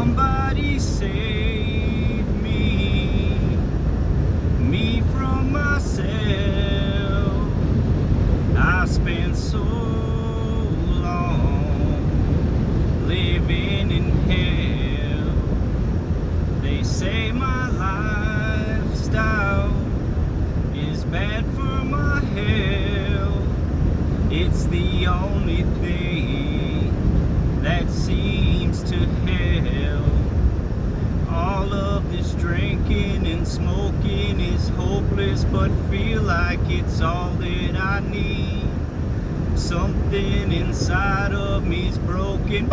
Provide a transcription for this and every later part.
Somebody save me from myself. I spent so long living in hell. They say my lifestyle is bad for my health. It's the only thing that seems to help. All of this drinking and smoking is hopeless, but feel like it's all that I need. Something inside of me's broken.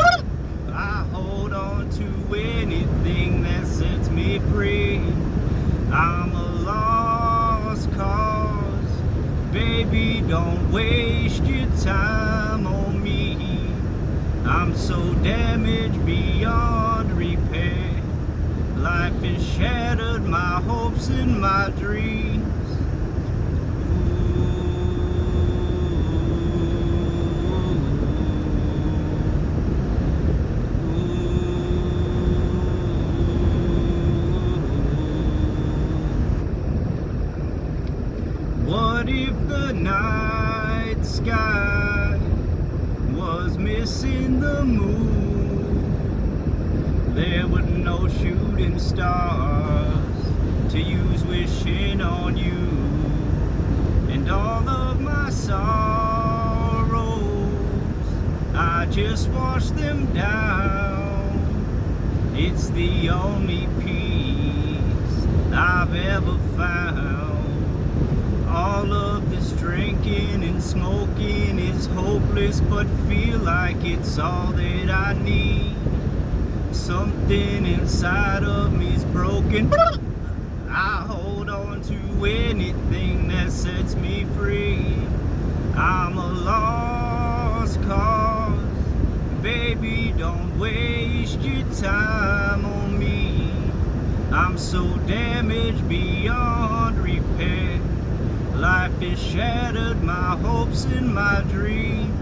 I hold on to anything that sets me free. I'm a lost cause. Baby, don't waste your time on me. I'm so damaged beyond repair. Life has shattered my hopes and my dreams. What if the night sky was missing the moon? There were no shooting stars to use wishing on you. And all of my sorrows, I just washed them down. It's the only peace I've ever found. All of this drinking and smoking is hopeless, but feel like it's all that I need. Something inside of me's broken. I hold on to anything that sets me free. I'm a lost cause. Baby, don't waste your time on me. I'm so damaged beyond repair. Life has shattered my hopes and my dreams.